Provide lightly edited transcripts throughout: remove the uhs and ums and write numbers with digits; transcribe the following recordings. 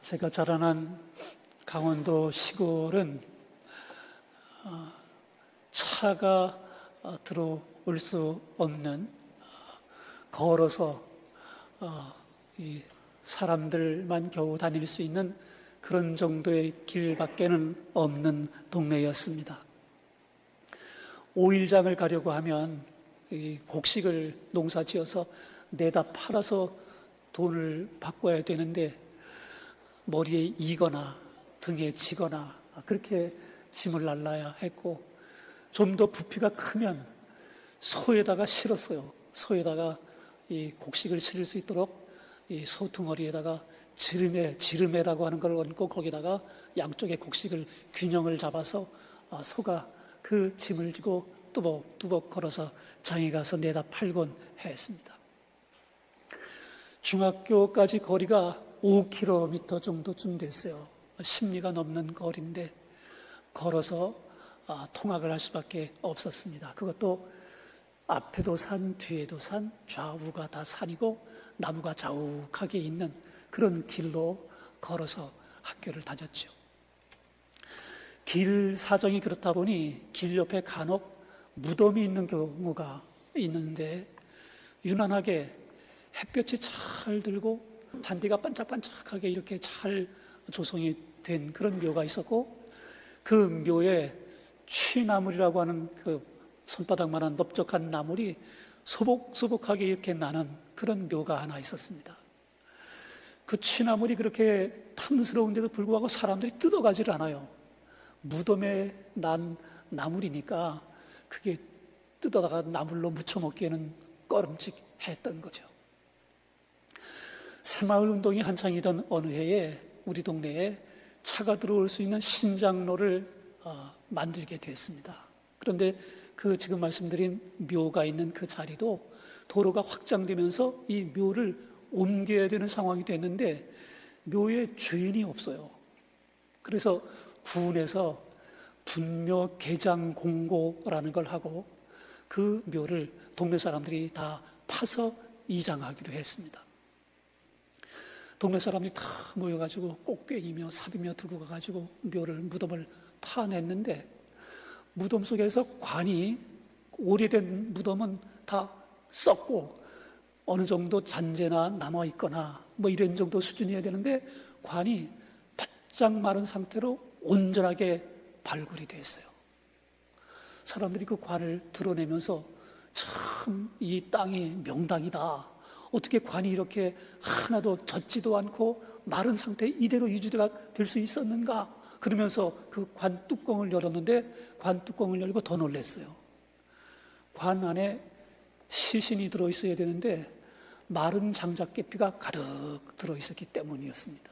제가 자라난 강원도 시골은 차가 들어올 수 없는, 걸어서 이 사람들만 겨우 다닐 수 있는 그런 정도의 길밖에는 없는 동네였습니다. 오일장을 가려고 하면 이 곡식을 농사지어서 내다 팔아서 돈을 바꿔야 되는데 머리에 이거나 등에 지거나 그렇게 짐을 날라야 했고, 좀 더 부피가 크면 소에다가 실었어요. 소에다가 이 곡식을 실을 수 있도록 이 소 둥어리에다가 지름해라고 하는 걸 얹고 거기다가 양쪽에 곡식을 균형을 잡아서 소가 그 짐을 지고 뚜벅뚜벅 걸어서 장에 가서 내다 팔곤 했습니다. 중학교까지 거리가 5km 정도쯤 됐어요. 10리가 넘는 거리인데 걸어서 통학을 할 수밖에 없었습니다. 그것도 앞에도 산, 뒤에도 산, 좌우가 다 산이고 나무가 자욱하게 있는 그런 길로 걸어서 학교를 다녔죠. 길 사정이 그렇다 보니 길 옆에 간혹 무덤이 있는 경우가 있는데, 유난하게 햇볕이 잘 들고 잔디가 반짝반짝하게 이렇게 잘 조성이 된 그런 묘가 있었고, 그 묘에 취나물이라고 하는 그 손바닥만한 넓적한 나물이 소복소복하게 이렇게 나는 그런 묘가 하나 있었습니다. 그 취나물이 그렇게 탐스러운데도 불구하고 사람들이 뜯어가지를 않아요. 무덤에 난 나물이니까 그게 뜯어다가 나물로 무쳐 먹기에는 꺼름직했던 거죠. 새마을 운동이 한창이던 어느 해에 우리 동네에 차가 들어올 수 있는 신장로를 만들게 됐습니다. 그런데 그 지금 말씀드린 묘가 있는 그 자리도 도로가 확장되면서 이 묘를 옮겨야 되는 상황이 됐는데 묘에 주인이 없어요. 그래서 군에서 분묘 개장 공고라는 걸 하고 그 묘를 동네 사람들이 다 파서 이장하기로 했습니다. 동네 사람들이 다 모여가지고 꽃괭이며 삽이며 들고 가가지고 무덤을 파냈는데, 무덤 속에서 관이, 오래된 무덤은 다 썩고 어느 정도 잔재나 남아있거나 뭐 이런 정도 수준이어야 되는데 관이 바짝 마른 상태로 온전하게 발굴이 됐어요. 사람들이 그 관을 드러내면서 참 이 땅이 명당이다, 어떻게 관이 이렇게 하나도 젖지도 않고 마른 상태 이대로 유지가 될 수 있었는가, 그러면서 그 관 뚜껑을 열었는데 관 뚜껑을 열고 더 놀랐어요. 관 안에 시신이 들어있어야 되는데 마른 장작깨피가 가득 들어있었기 때문이었습니다.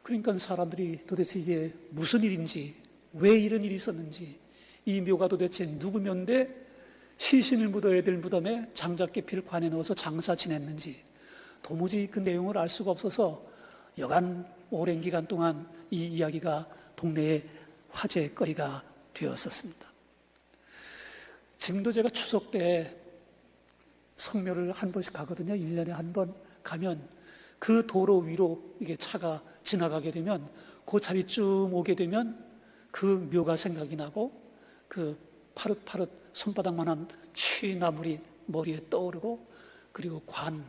그러니까 사람들이 도대체 이게 무슨 일인지, 왜 이런 일이 있었는지, 이 묘가 도대체 누구 묘인데 시신을 묻어야 될 무덤에 장작깨피를 관에 넣어서 장사 지냈는지 도무지 그 내용을 알 수가 없어서 여간 오랜 기간 동안 이 이야기가 동네의 화제거리가 되었었습니다. 지금도 제가 추석 때 성묘를 한 번씩 가거든요. 1년에 한 번 가면 그 도로 위로 이게 차가 지나가게 되면 그 자리쯤 오게 되면 그 묘가 생각이 나고 그 파릇파릇 손바닥만한 취나물이 머리에 떠오르고, 그리고 관,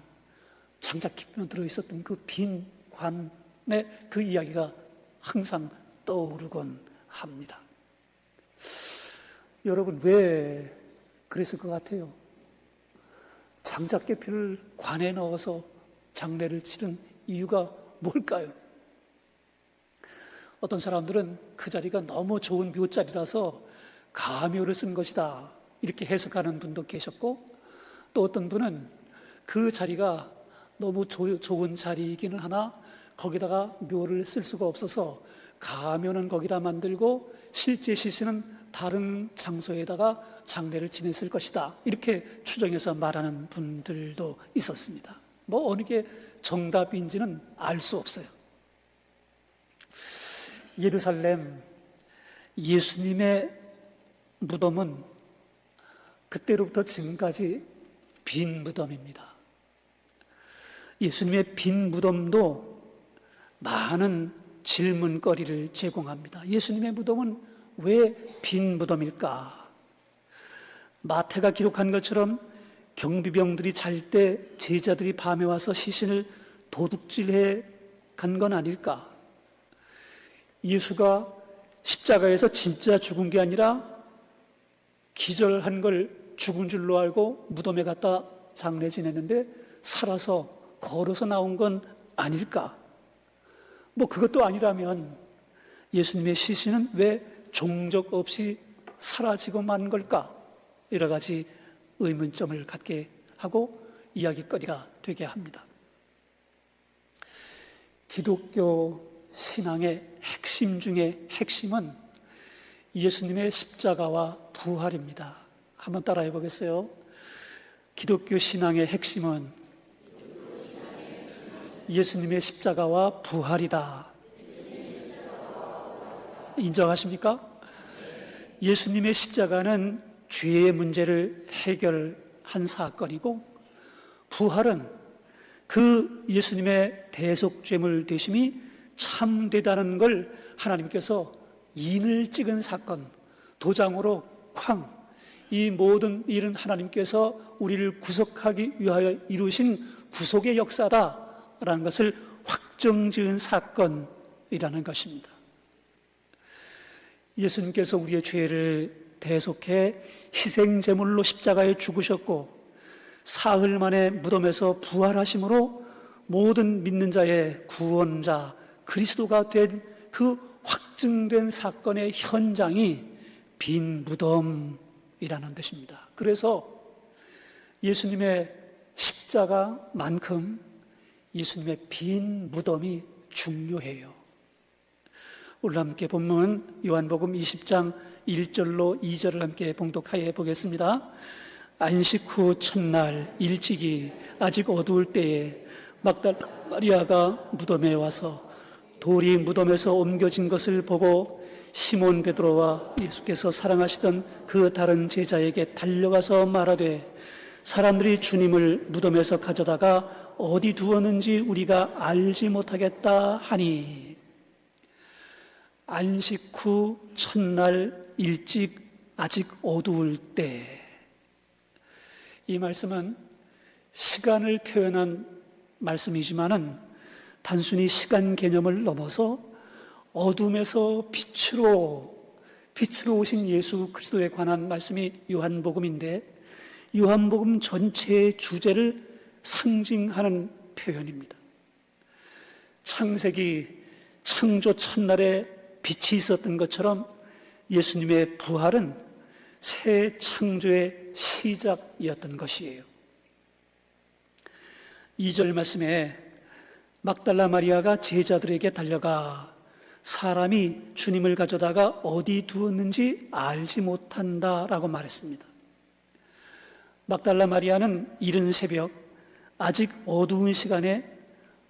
장작키면 들어있었던 그 빈 관의 그 이야기가 항상 떠오르곤 합니다. 여러분, 왜 그랬을 것 같아요? 장작깨피를 관에 넣어서 장례를 치른 이유가 뭘까요? 어떤 사람들은 그 자리가 너무 좋은 묘자리라서 가묘를 쓴 것이다, 이렇게 해석하는 분도 계셨고, 또 어떤 분은 그 자리가 너무 좋은 자리이기는 하나 거기다가 묘를 쓸 수가 없어서 가묘는 거기다 만들고 실제 시신은 다른 장소에다가 장례를 지냈을 것이다, 이렇게 추정해서 말하는 분들도 있었습니다. 뭐 어느 게 정답인지는 알 수 없어요. 예루살렘 예수님의 무덤은 그때로부터 지금까지 빈 무덤입니다. 예수님의 빈 무덤도 많은 질문거리를 제공합니다. 예수님의 무덤은 왜 빈 무덤일까? 마태가 기록한 것처럼 경비병들이 잘 때 제자들이 밤에 와서 시신을 도둑질해 간 건 아닐까? 예수가 십자가에서 진짜 죽은 게 아니라 기절한 걸 죽은 줄로 알고 무덤에 갖다 장례 지냈는데 살아서 걸어서 나온 건 아닐까? 그것도 아니라면 예수님의 시신은 왜 종적 없이 사라지고 만 걸까? 여러 가지 의문점을 갖게 하고 이야기거리가 되게 합니다. 기독교 신앙의 핵심 중에 핵심은 예수님의 십자가와 부활입니다. 한번 따라해 보겠어요? 기독교 신앙의 핵심은 예수님의 십자가와 부활이다. 인정하십니까? 예수님의 십자가는 죄의 문제를 해결한 사건이고, 부활은 그 예수님의 대속죄물 되심이 참되다는 걸 하나님께서 인을 찍은 사건, 도장으로 쾅, 이 모든 일은 하나님께서 우리를 구속하기 위하여 이루신 구속의 역사다라는 것을 확정지은 사건이라는 것입니다. 예수님께서 우리의 죄를 대속해 희생제물로 십자가에 죽으셨고 사흘 만에 무덤에서 부활하심으로 모든 믿는 자의 구원자 그리스도가 된 그 확증된 사건의 현장이 빈 무덤이라는 뜻입니다. 그래서 예수님의 십자가만큼 예수님의 빈 무덤이 중요해요. 오늘 함께 본문 요한복음 20장 1절로 2절을 함께 봉독하여 보겠습니다. 안식 후 첫날 일찍이 아직 어두울 때에 막달라 마리아가 무덤에 와서 돌이 무덤에서 옮겨진 것을 보고 시몬 베드로와 예수께서 사랑하시던 그 다른 제자에게 달려가서 말하되 사람들이 주님을 무덤에서 가져다가 어디 두었는지 우리가 알지 못하겠다 하니, 안식 후 첫날 일찍 아직 어두울 때, 이 말씀은 시간을 표현한 말씀이지만은 단순히 시간 개념을 넘어서 어둠에서 빛으로 오신 예수 그리스도에 관한 말씀이 요한복음인데, 요한복음 전체의 주제를 상징하는 표현입니다. 창세기 창조 첫날에 빛이 있었던 것처럼 예수님의 부활은 새 창조의 시작이었던 것이에요. 2절 말씀에 막달라 마리아가 제자들에게 달려가 사람이 주님을 가져다가 어디 두었는지 알지 못한다라고 말했습니다. 막달라 마리아는 이른 새벽 아직 어두운 시간에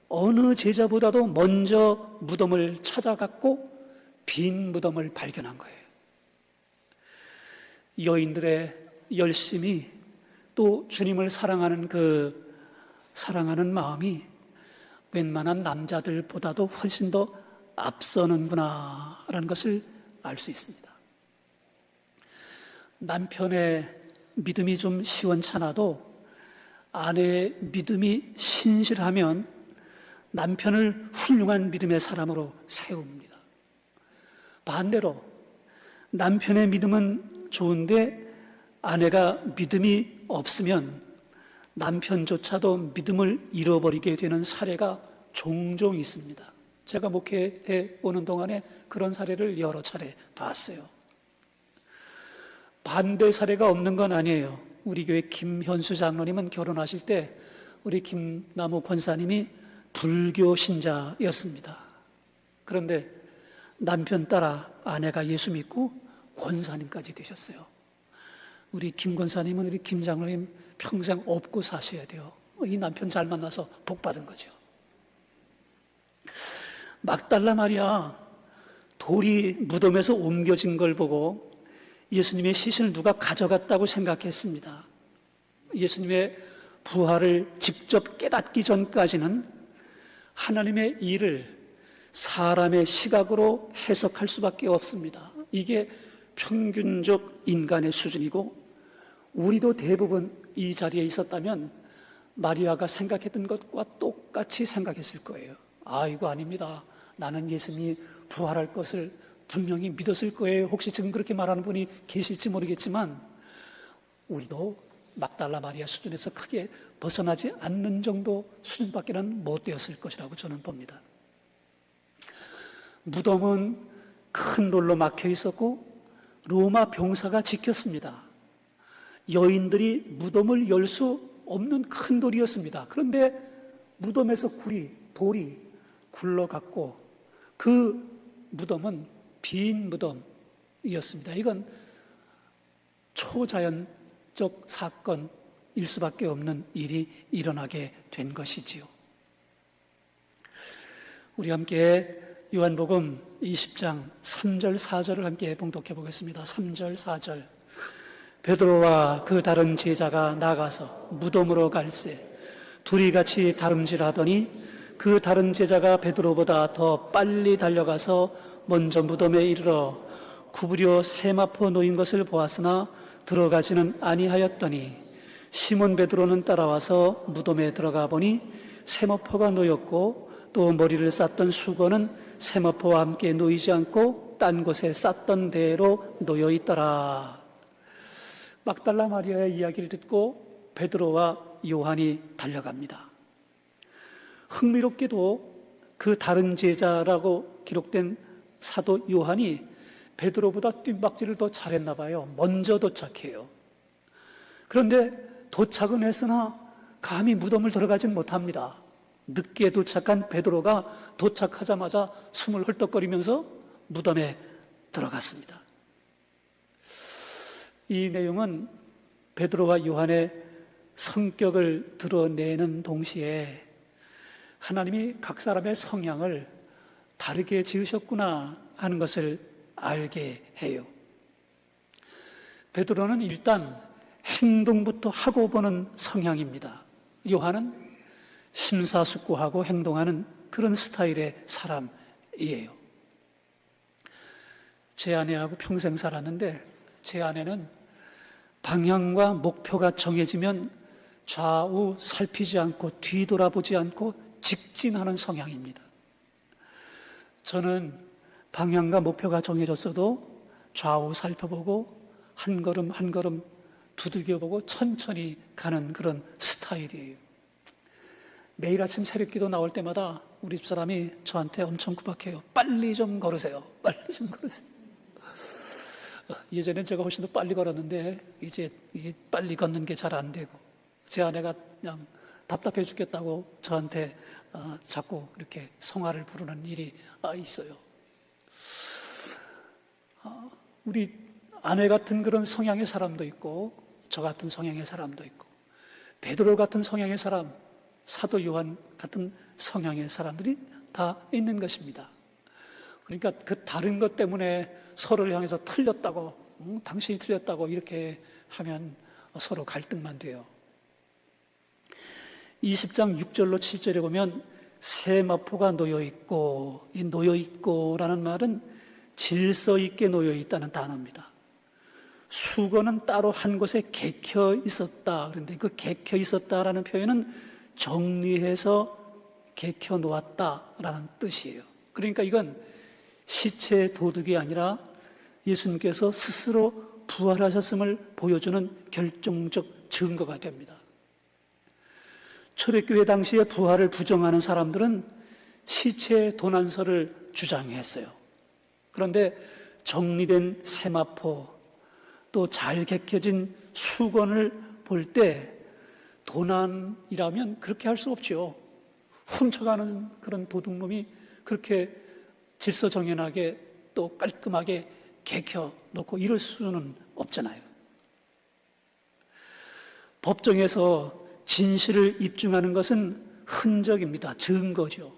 어느 제자보다도 먼저 무덤을 찾아갔고 빈 무덤을 발견한 거예요. 여인들의 열심이, 또 주님을 사랑하는 사랑하는 마음이 웬만한 남자들보다도 훨씬 더 앞서는구나라는 것을 알 수 있습니다. 남편의 믿음이 좀 시원찮아도 아내의 믿음이 신실하면 남편을 훌륭한 믿음의 사람으로 세웁니다. 반대로 남편의 믿음은 좋은데 아내가 믿음이 없으면 남편조차도 믿음을 잃어버리게 되는 사례가 종종 있습니다. 제가 목회해 오는 동안에 그런 사례를 여러 차례 봤어요. 반대 사례가 없는 건 아니에요. 우리 교회 김현수 장로님은 결혼하실 때 우리 김나무 권사님이 불교 신자였습니다. 그런데 남편 따라 아내가 예수 믿고 권사님까지 되셨어요. 우리 김 권사님은 우리 김 장로님 평생 업고 사셔야 돼요. 이 남편 잘 만나서 복 받은 거죠. 막달라 마리아, 돌이 무덤에서 옮겨진 걸 보고 예수님의 시신을 누가 가져갔다고 생각했습니다. 예수님의 부활을 직접 깨닫기 전까지는 하나님의 일을 사람의 시각으로 해석할 수밖에 없습니다. 이게 평균적 인간의 수준이고, 우리도 대부분 이 자리에 있었다면 마리아가 생각했던 것과 똑같이 생각했을 거예요. 이거 아닙니다. 나는 예수님이 부활할 것을 분명히 믿었을 거예요. 혹시 지금 그렇게 말하는 분이 계실지 모르겠지만, 우리도 막달라 마리아 수준에서 크게 벗어나지 않는 정도 수준밖에는 못 되었을 것이라고 저는 봅니다. 무덤은 큰 돌로 막혀 있었고 로마 병사가 지켰습니다. 여인들이 무덤을 열 수 없는 큰 돌이었습니다. 그런데 무덤에서 돌이 굴러갔고 그 무덤은 빈 무덤이었습니다. 이건 초자연적 사건일 수밖에 없는 일이 일어나게 된 것이지요. 우리 함께 요한복음 20장 3절 4절을 함께 봉독해 보겠습니다. 3절 4절. 베드로와 그 다른 제자가 나가서 무덤으로 갈새 둘이 같이 다름질하더니 그 다른 제자가 베드로보다 더 빨리 달려가서 먼저 무덤에 이르러 구부려 세마포 놓인 것을 보았으나 들어가지는 아니하였더니 시몬 베드로는 따라와서 무덤에 들어가 보니 세마포가 놓였고 또 머리를 쌌던 수건은 세마포와 함께 놓이지 않고 딴 곳에 쌌던 대로 놓여 있더라. 막달라 마리아의 이야기를 듣고 베드로와 요한이 달려갑니다. 흥미롭게도 그 다른 제자라고 기록된 사도 요한이 베드로보다 뜀박질을 더 잘했나 봐요. 먼저 도착해요. 그런데 도착은 했으나 감히 무덤을 들어가진 못합니다. 늦게 도착한 베드로가 도착하자마자 숨을 헐떡거리면서 무덤에 들어갔습니다. 이 내용은 베드로와 요한의 성격을 드러내는 동시에 하나님이 각 사람의 성향을 다르게 지으셨구나 하는 것을 알게 해요. 베드로는 일단 행동부터 하고 보는 성향입니다. 요한은 심사숙고하고 행동하는 그런 스타일의 사람이에요. 제 아내하고 평생 살았는데 제 아내는 방향과 목표가 정해지면 좌우 살피지 않고 뒤돌아보지 않고 직진하는 성향입니다. 저는 방향과 목표가 정해졌어도 좌우 살펴보고 한 걸음 한 걸음 두들겨보고 천천히 가는 그런 스타일이에요. 매일 아침 새벽기도 나올 때마다 우리 집사람이 저한테 엄청 구박해요. 빨리 좀 걸으세요. 빨리 좀 걸으세요. 예전엔 제가 훨씬 더 빨리 걸었는데 이제 이게 빨리 걷는 게 잘 안 되고 제 아내가 그냥 답답해 죽겠다고 저한테 자꾸 이렇게 성화를 부르는 일이 있어요. 우리 아내 같은 그런 성향의 사람도 있고 저 같은 성향의 사람도 있고 베드로 같은 성향의 사람, 사도 요한 같은 성향의 사람들이 다 있는 것입니다. 그러니까 그 다른 것 때문에 서로를 향해서 틀렸다고, 당신이 틀렸다고 이렇게 하면 서로 갈등만 돼요. 20장 6절로 7절에 보면 세마포가 놓여있고, 이 놓여있고라는 말은 질서 있게 놓여있다는 단어입니다. 수건은 따로 한 곳에 개켜 있었다. 그런데 그 개켜 있었다라는 표현은 정리해서 개켜 놓았다라는 뜻이에요. 그러니까 이건 시체의 도둑이 아니라 예수님께서 스스로 부활하셨음을 보여주는 결정적 증거가 됩니다. 초대교회 당시에 부활을 부정하는 사람들은 시체의 도난설을 주장했어요. 그런데 정리된 세마포 또 잘 개켜진 수건을 볼 때 도난이라면 그렇게 할 수 없죠. 훔쳐가는 그런 도둑놈이 그렇게 질서정연하게 또 깔끔하게 개켜 놓고 이럴 수는 없잖아요. 법정에서 진실을 입증하는 것은 흔적입니다. 증거죠.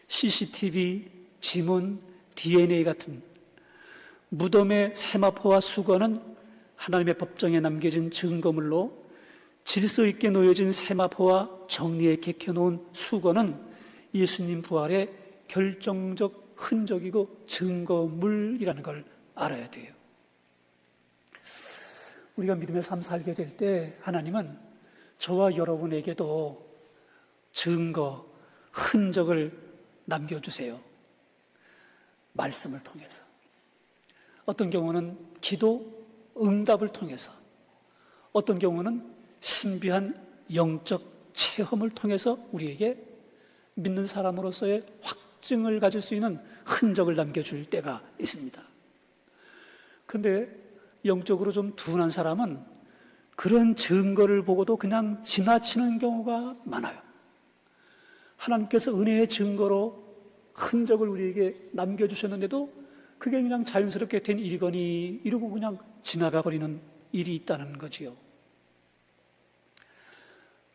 CCTV, 지문, DNA 같은 무덤의 세마포와 수건은 하나님의 법정에 남겨진 증거물로 질서 있게 놓여진 세마포와 정리에 개켜놓은 수건은 예수님 부활의 결정적 흔적이고 증거물이라는 걸 알아야 돼요. 우리가 믿음의 삶 살게 될 때 하나님은 저와 여러분에게도 증거, 흔적을 남겨주세요. 말씀을 통해서. 어떤 경우는 기도, 응답을 통해서, 어떤 경우는 신비한 영적 체험을 통해서 우리에게 믿는 사람으로서의 확증을 가질 수 있는 흔적을 남겨줄 때가 있습니다. 그런데 영적으로 좀 둔한 사람은 그런 증거를 보고도 그냥 지나치는 경우가 많아요. 하나님께서 은혜의 증거로 흔적을 우리에게 남겨주셨는데도 그게 그냥 자연스럽게 된 일이거니 이러고 그냥 지나가 버리는 일이 있다는 거지요.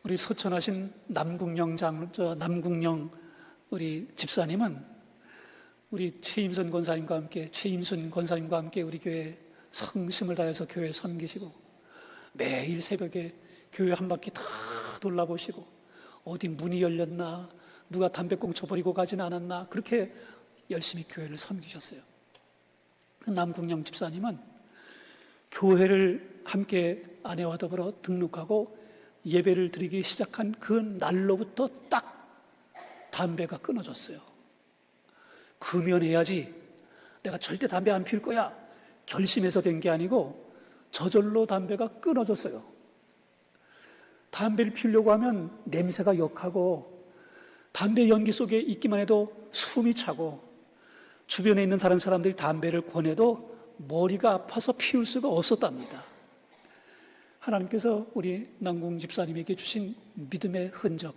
우리 서천하신 남궁영 우리 집사님은 우리 최임순 권사님과 함께 우리 교회 성심을 다해서 교회 섬기시고 매일 새벽에 교회 한 바퀴 다 돌아보시고 어디 문이 열렸나, 누가 담배꽁초 버리고 가진 않았나, 그렇게 열심히 교회를 섬기셨어요. 그 남궁영 집사님은 교회를 함께 아내와 더불어 등록하고 예배를 드리기 시작한 그 날로부터 딱 담배가 끊어졌어요. 금연해야지, 내가 절대 담배 안 피울 거야 결심해서 된 게 아니고 저절로 담배가 끊어졌어요. 담배를 피우려고 하면 냄새가 역하고 담배 연기 속에 있기만 해도 숨이 차고 주변에 있는 다른 사람들이 담배를 권해도 머리가 아파서 피울 수가 없었답니다. 하나님께서 우리 남궁 집사님에게 주신 믿음의 흔적,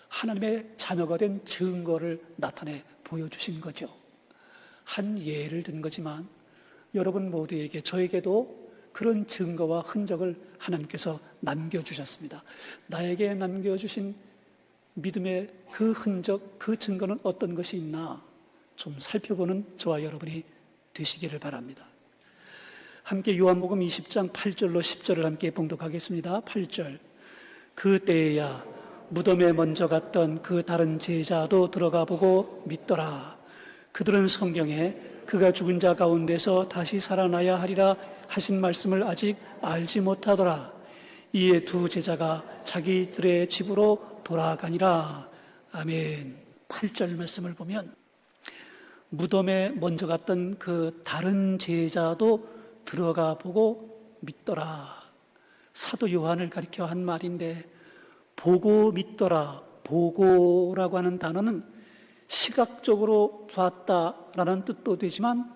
하나님의 자녀가 된 증거를 나타내 보여주신 거죠. 한 예를 든 거지만 여러분 모두에게, 저에게도 그런 증거와 흔적을 하나님께서 남겨주셨습니다. 나에게 남겨주신 믿음의 그 흔적, 그 증거는 어떤 것이 있나 좀 살펴보는 저와 여러분이 되시기를 바랍니다. 함께 요한복음 20장 8절로 10절을 함께 봉독하겠습니다. 8절. 그때야 무덤에 먼저 갔던 그 다른 제자도 들어가 보고 믿더라. 그들은 성경에 그가 죽은 자 가운데서 다시 살아나야 하리라 하신 말씀을 아직 알지 못하더라. 이에 두 제자가 자기들의 집으로 돌아가니라. 아멘. 8절 말씀을 보면 무덤에 먼저 갔던 그 다른 제자도 들어가 보고 믿더라. 사도 요한을 가리켜 한 말인데, 보고 믿더라, 보고라고 하는 단어는 시각적으로 봤다라는 뜻도 되지만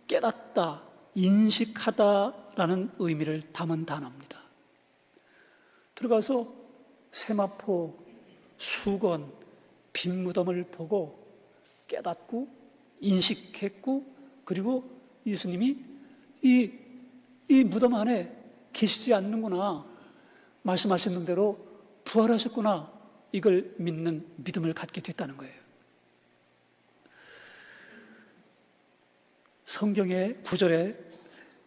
깨닫다, 인식하다라는 의미를 담은 단어입니다. 들어가서 세마포, 수건, 빈 무덤을 보고 깨닫고 인식했고, 그리고 예수님이 이 무덤 안에 계시지 않는구나, 말씀하시는 대로 부활하셨구나, 이걸 믿는 믿음을 갖게 됐다는 거예요. 성경의 구절에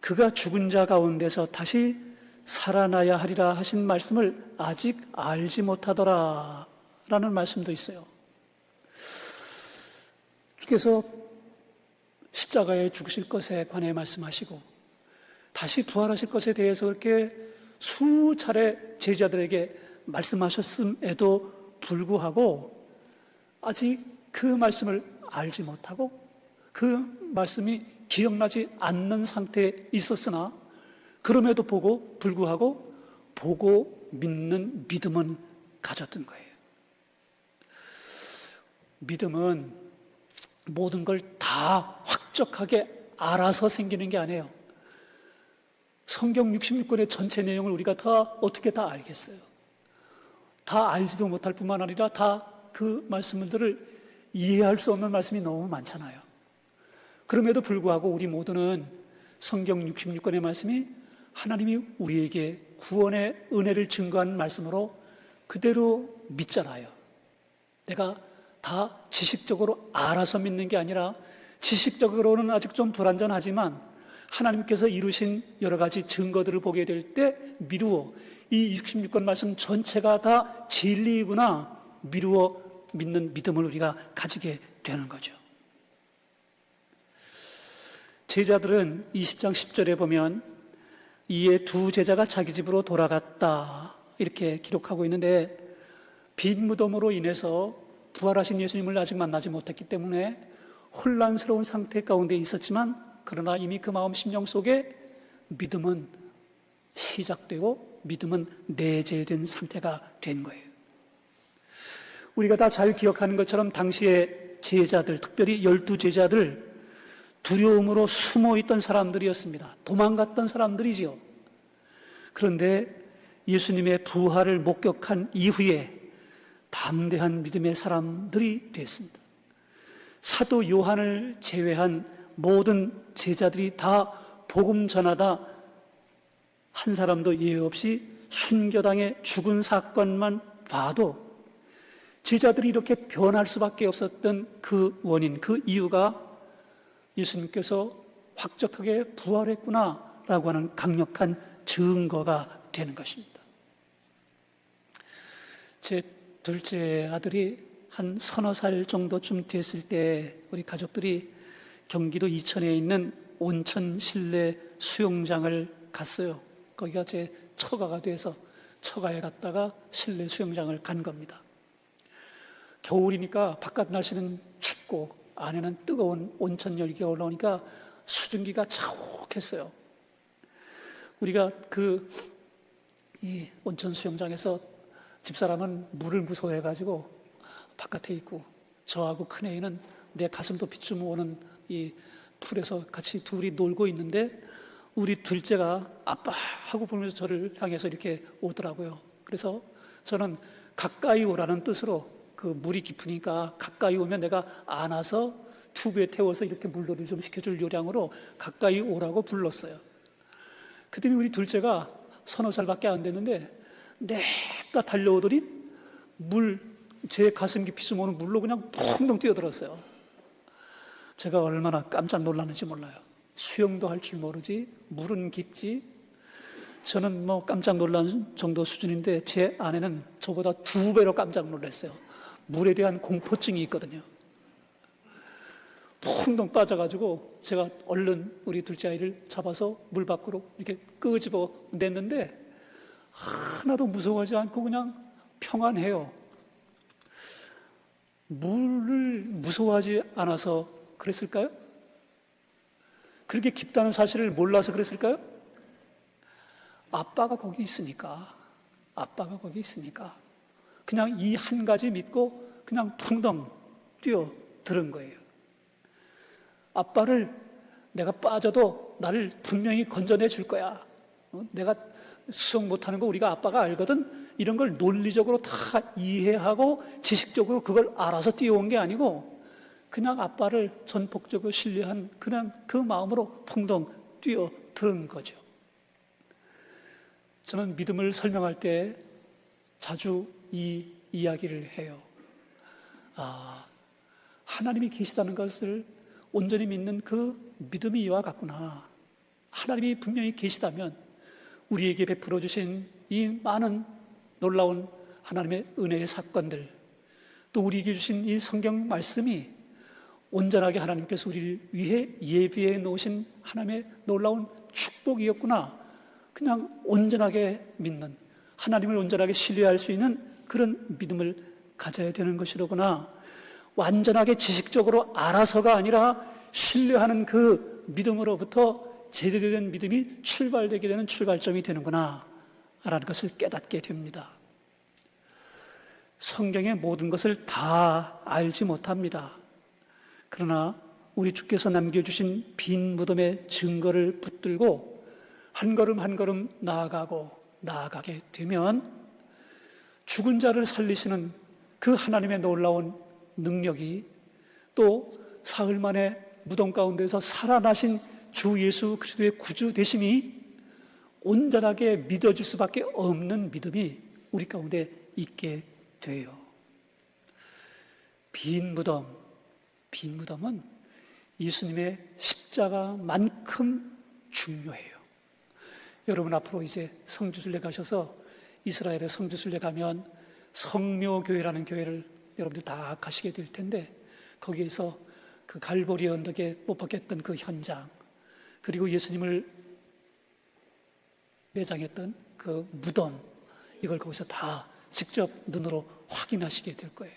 그가 죽은 자 가운데서 다시 살아나야 하리라 하신 말씀을 아직 알지 못하더라 라는 말씀도 있어요. 주께서 십자가에 죽으실 것에 관해 말씀하시고 다시 부활하실 것에 대해서 그렇게 수차례 제자들에게 말씀하셨음에도 불구하고 아직 그 말씀을 알지 못하고 그 말씀이 기억나지 않는 상태에 있었으나 그럼에도 불구하고 보고 믿는 믿음은 가졌던 거예요. 믿음은 모든 걸 다 확적하게 알아서 생기는 게 아니에요. 성경 66권의 전체 내용을 우리가 다 어떻게 다 알겠어요? 다 알지도 못할 뿐만 아니라 다 그 말씀들을 이해할 수 없는 말씀이 너무 많잖아요. 그럼에도 불구하고 우리 모두는 성경 66권의 말씀이 하나님이 우리에게 구원의 은혜를 증거한 말씀으로 그대로 믿잖아요. 내가 다 지식적으로 알아서 믿는 게 아니라 지식적으로는 아직 좀 불완전하지만 하나님께서 이루신 여러 가지 증거들을 보게 될 때 미루어 이 66권 말씀 전체가 다 진리이구나 미루어 믿는 믿음을 우리가 가지게 되는 거죠. 제자들은 20장 10절에 보면 이에 두 제자가 자기 집으로 돌아갔다 이렇게 기록하고 있는데, 빈 무덤으로 인해서 부활하신 예수님을 아직 만나지 못했기 때문에 혼란스러운 상태 가운데 있었지만, 그러나 이미 그 마음 심령 속에 믿음은 시작되고 믿음은 내재된 상태가 된 거예요. 우리가 다 잘 기억하는 것처럼 당시의 제자들, 특별히 12제자들, 두려움으로 숨어있던 사람들이었습니다. 도망갔던 사람들이지요. 그런데 예수님의 부활을 목격한 이후에 담대한 믿음의 사람들이 됐습니다. 사도 요한을 제외한 모든 제자들이 다 복음 전하다 한 사람도 예외 없이 순교당해 죽은 사건만 봐도 제자들이 이렇게 변할 수밖에 없었던 그 원인, 그 이유가 예수님께서 확적하게 부활했구나라고 하는 강력한 증거가 되는 것입니다. 제 둘째 아들이 한 서너 살 정도쯤 됐을 때 우리 가족들이 경기도 이천에 있는 온천 실내 수영장을 갔어요. 거기가 제 처가가 돼서 처가에 갔다가 실내 수영장을 간 겁니다. 겨울이니까 바깥 날씨는 춥고 안에는 뜨거운 온천 열기가 올라오니까 수증기가 자욱했어요. 우리가 이 온천 수영장에서 집사람은 물을 무서워해가지고 바깥에 있고, 저하고 큰애는 내 가슴도 비쯤 오는 이 풀에서 같이 둘이 놀고 있는데, 우리 둘째가 아빠 하고 부르면서 저를 향해서 이렇게 오더라고요. 그래서 저는 가까이 오라는 뜻으로, 그 물이 깊으니까 가까이 오면 내가 안아서 튜브에 태워서 이렇게 물놀이를 좀 시켜줄 요량으로 가까이 오라고 불렀어요. 그랬더니 우리 둘째가 서너 살밖에 안 됐는데 냅다 달려오더니 제 가슴 깊이쯤 오는 물로 그냥 펑덩 뛰어들었어요. 제가 얼마나 깜짝 놀랐는지 몰라요. 수영도 할 줄 모르지, 물은 깊지. 저는 깜짝 놀란 정도 수준인데 제 아내는 저보다 2배로 깜짝 놀랐어요. 물에 대한 공포증이 있거든요. 펑덩 빠져가지고 제가 얼른 우리 둘째 아이를 잡아서 물 밖으로 이렇게 끄집어 냈는데 하나도 무서워하지 않고 그냥 평안해요. 물을 무서워하지 않아서 그랬을까요? 그렇게 깊다는 사실을 몰라서 그랬을까요? 아빠가 거기 있으니까. 그냥 이 한 가지 믿고 그냥 펑덩 뛰어들은 거예요. 아빠를 내가 빠져도 나를 분명히 건져내 줄 거야. 내가 수영 못하는 거 우리가 아빠가 알거든. 이런 걸 논리적으로 다 이해하고 지식적으로 그걸 알아서 뛰어온 게 아니고 그냥 아빠를 전폭적으로 신뢰한 그냥 그 마음으로 펑덩 뛰어든 거죠. 저는 믿음을 설명할 때 자주 이 이야기를 해요. 하나님이 계시다는 것을 온전히 믿는 그 믿음이 이와 같구나. 하나님이 분명히 계시다면 우리에게 베풀어 주신 이 많은 놀라운 하나님의 은혜의 사건들, 또 우리에게 주신 이 성경 말씀이 온전하게 하나님께서 우리를 위해 예비해 놓으신 하나님의 놀라운 축복이었구나. 그냥 온전하게 믿는, 하나님을 온전하게 신뢰할 수 있는 그런 믿음을 가져야 되는 것이로구나. 완전하게 지식적으로 알아서가 아니라 신뢰하는 그 믿음으로부터 제대로 된 믿음이 출발되게 되는 출발점이 되는구나 라는 것을 깨닫게 됩니다. 성경의 모든 것을 다 알지 못합니다. 그러나 우리 주께서 남겨주신 빈 무덤의 증거를 붙들고 한 걸음 한 걸음 나아가게 되면 죽은 자를 살리시는 그 하나님의 놀라운 능력이, 또 사흘 만에 무덤 가운데서 살아나신 주 예수 그리스도의 구주 되심이 온전하게 믿어질 수밖에 없는 믿음이 우리 가운데 있게 돼요. 빈 무덤은 예수님의 십자가만큼 중요해요. 여러분 앞으로 이제 성지순례 가셔서 이스라엘의 성지순례 가면 성묘교회라는 교회를 여러분들 다 가시게 될 텐데, 거기에서 그 갈보리 언덕에 못 박혔던 그 현장, 그리고 예수님을 매장했던 그 무덤, 이걸 거기서 다 직접 눈으로 확인하시게 될 거예요.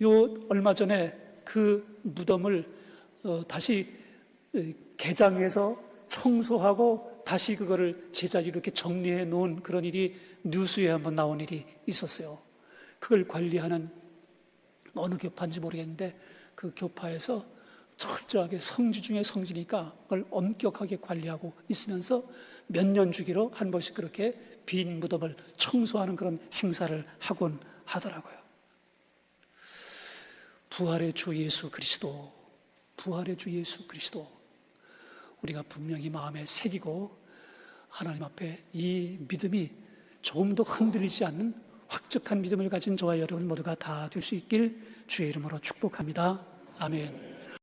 요 얼마 전에 그 무덤을 다시 개장해서 청소하고 다시 그거를 제자리로 이렇게 정리해 놓은 그런 일이 뉴스에 한번 나온 일이 있었어요. 그걸 관리하는 어느 교파인지 모르겠는데 그 교파에서 철저하게 성지 중에 성지니까 그걸 엄격하게 관리하고 있으면서 몇 년 주기로 한 번씩 그렇게 빈 무덤을 청소하는 그런 행사를 하곤 하더라고요. 부활의 주 예수 그리스도, 부활의 주 예수 그리스도, 우리가 분명히 마음에 새기고 하나님 앞에 이 믿음이 조금도 흔들리지 않는 확적한 믿음을 가진 저와 여러분 모두가 다 될 수 있길 주의 이름으로 축복합니다. 아멘.